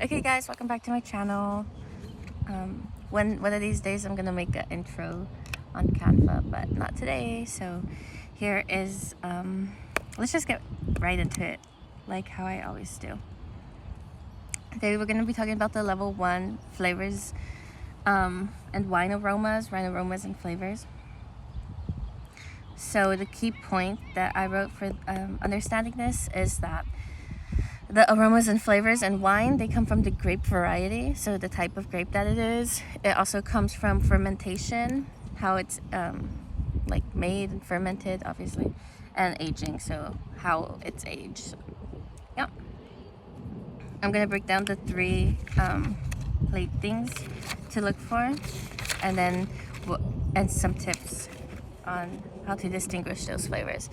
Okay guys, welcome back to my channel. One of these days I'm gonna make an intro on Canva, but not today. So here is, let's just get right into it like how I always do. Today we're gonna be talking about the level 1 flavors and wine aromas and flavors. So the key point that I wrote for understanding this is that the aromas and flavors in wine, they come from the grape variety, so the type of grape that it is. It also comes from fermentation, how it's like made and fermented, obviously, and aging, so how it's aged. Yeah. I'm gonna break down the three plate things to look for, and then and some tips on how to distinguish those flavors.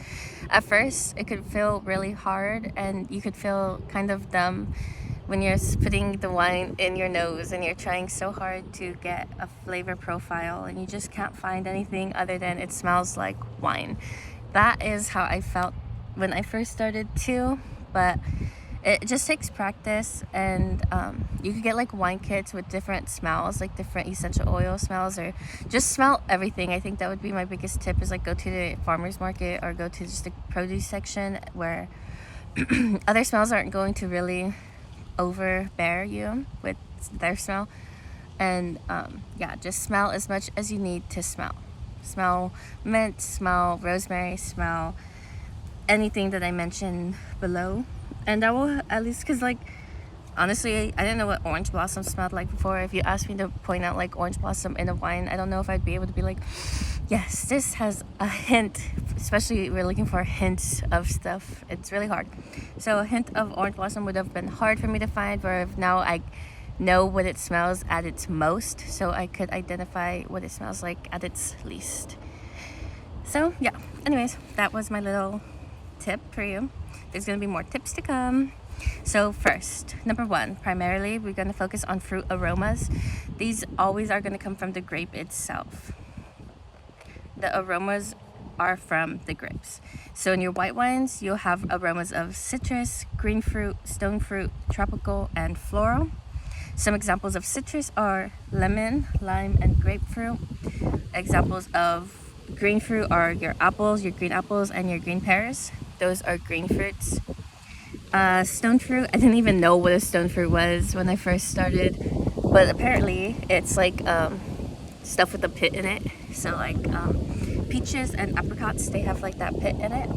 At first, it could feel really hard, and you could feel kind of dumb when you're putting the wine in your nose and you're trying so hard to get a flavor profile and you just can't find anything other than it smells like wine. That is how I felt when I first started too, but it just takes practice, and you could get like wine kits with different smells, like different essential oil smells, or just smell everything. I think that would be my biggest tip, is like go to the farmer's market or go to just the produce section where other smells aren't going to really overbear you with their smell. And yeah, just smell as much as you need to smell. Smell mint, smell rosemary, smell anything that I mentioned below. And that will, at least, because like honestly I didn't know what orange blossom smelled like before. If you asked me to point out like orange blossom in a wine, I don't know if I'd be able to be like, yes, this has a hint, especially if we're looking for hints of stuff. It's really hard. So a hint of orange blossom would have been hard for me to find, where now I know what it smells at its most, so I could identify what it smells like at its least. So yeah, anyways, that was my little tip for you. There's going to be more tips to come. So first, number 1, primarily we're going to focus on fruit aromas. These always are going to come from the grape itself. The aromas are from the grapes. So in your white wines, you'll have aromas of citrus, green fruit, stone fruit, tropical, and floral. Some examples of citrus are lemon, lime, and grapefruit. Examples of green fruit are your apples, your green apples, and your green pears. Those are green fruits. Stone fruit, I didn't even know what a stone fruit was when I first started, but apparently it's like stuff with a pit in it. So like peaches and apricots, they have like that pit in it.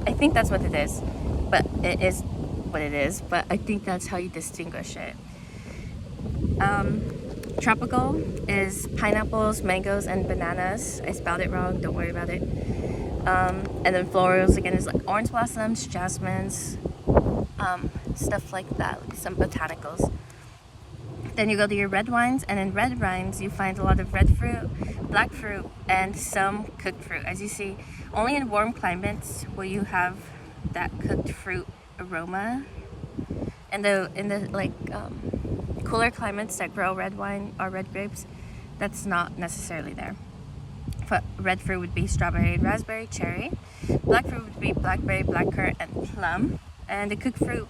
I think that's what it is, but it is what it is, but I think that's how you distinguish it. Tropical is pineapples, mangoes, and bananas. I spelled it wrong, don't worry about it. And then florals again is like orange blossoms, jasmines, stuff like that, like some botanicals. Then you go to your red wines, and in red wines you find a lot of red fruit, black fruit, and some cooked fruit. As you see, only in warm climates will you have that cooked fruit aroma. In the like cooler climates that grow red wine or red grapes, that's not necessarily there. But red fruit would be strawberry, raspberry, cherry. Black fruit would be blackberry, blackcurrant, and plum. And the cooked fruit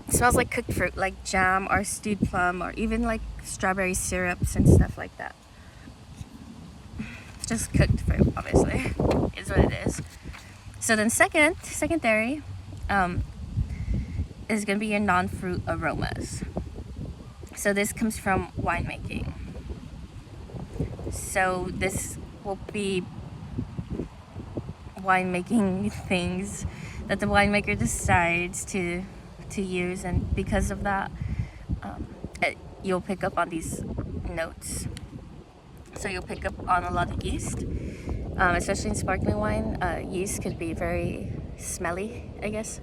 smells like cooked fruit, like jam or stewed plum, or even like strawberry syrups and stuff like that. Just cooked fruit, obviously, is what it is. So then secondary is going to be your non-fruit aromas. So this comes from winemaking. So this will be winemaking things that the winemaker decides to use, and because of that, you'll pick up on these notes. So you'll pick up on a lot of yeast, especially in sparkling wine. Yeast could be very smelly, I guess.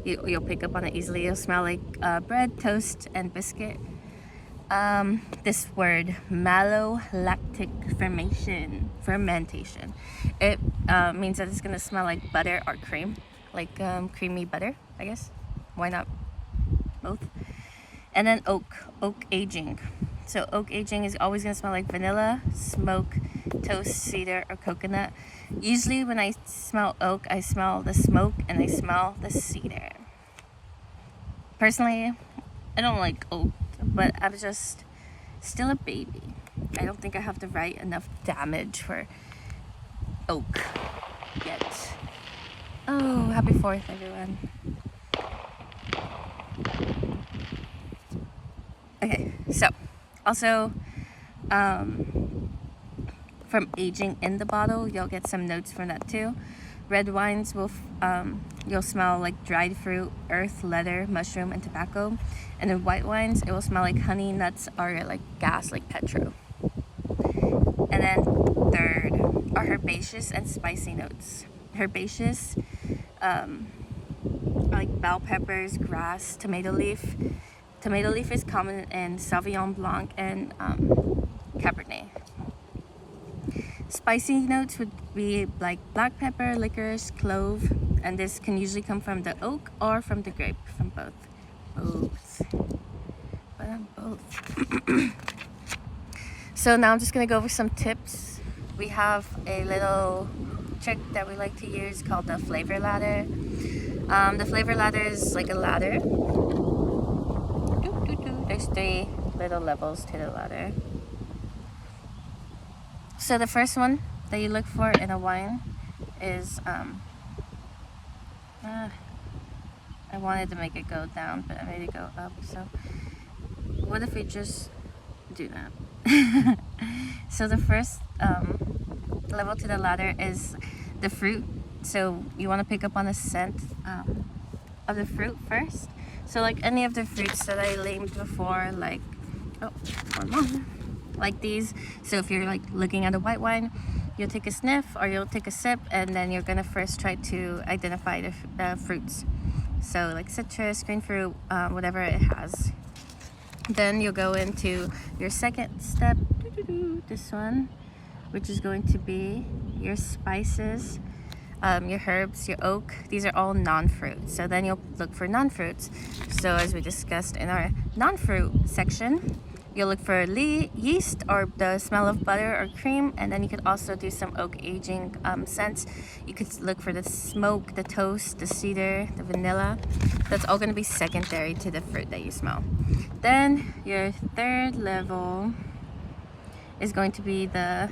You'll pick up on it easily. You'll smell like bread, toast, and biscuit. This word, malolactic fermentation. It means that it's gonna smell like butter or cream, like creamy butter, I guess. Why not both? And then oak aging. So oak aging is always gonna smell like vanilla, smoke, toast, cedar, or coconut. Usually when I smell oak, I smell the smoke and I smell the cedar. Personally, I don't like oak, but I'm just still a baby. I don't think I have the right enough damage for oak yet. Oh, happy 4th, everyone. Okay, so also from aging in the bottle, you'll get some notes from that too. Red wines will you'll smell like dried fruit, earth, leather, mushroom, and tobacco. And in white wines, it will smell like honey, nuts, or like gas, like petrol. And then third are herbaceous and spicy notes. Herbaceous, like bell peppers, grass, tomato leaf. Tomato leaf is common in Sauvignon Blanc and Cabernet. Spicy notes would be like black pepper, licorice, clove, and this can usually come from the oak or from the grape, from both. But I'm both. So now I'm just gonna go over some tips. We have a little trick that we like to use called the flavor ladder. The flavor ladder is like a ladder. There's 3 little levels to the ladder. So the first one that you look for in a wine is I wanted to make it go down, but I made it go up. So what if we just do that? So the first level to the ladder is the fruit. So you want to pick up on the scent of the fruit first. So like any of the fruits that I named before, like one more, like these. So if you're like looking at a white wine, you'll take a sniff or you'll take a sip, and then you're gonna first try to identify the fruits. So like citrus, green fruit, whatever it has. Then you'll go into your second step, this one, which is going to be your spices, your herbs, your oak. These are all non-fruit. So then you'll look for non-fruits. So as we discussed in our non-fruit section, you'll look for yeast or the smell of butter or cream, and then you could also do some oak aging scents. You could look for the smoke, the toast, the cedar, the vanilla. That's all going to be secondary to the fruit that you smell. Then your third level is going to be the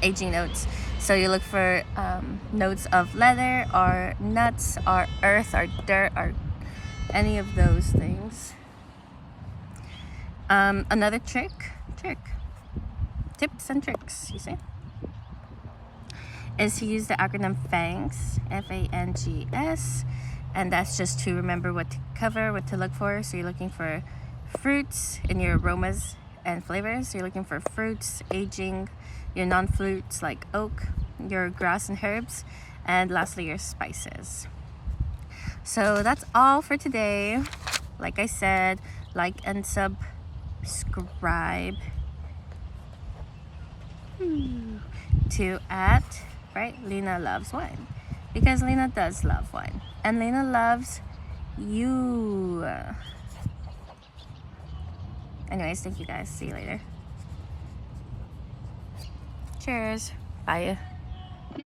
aging notes. So you look for notes of leather or nuts or earth or dirt or any of those things. Another tips and tricks, you see, is to use the acronym FANGS, F-A-N-G-S, and that's just to remember what to cover, what to look for. So you're looking for fruits in your aromas and flavors. So you're looking for fruits, aging, your non-fruits like oak, your grass and herbs, and lastly your spices. So that's all for today. Like I said, like and subscribe to Lena Loves Wine, because Lena does love wine and Lena loves you. Anyways, thank you guys. See you later. Cheers. Bye.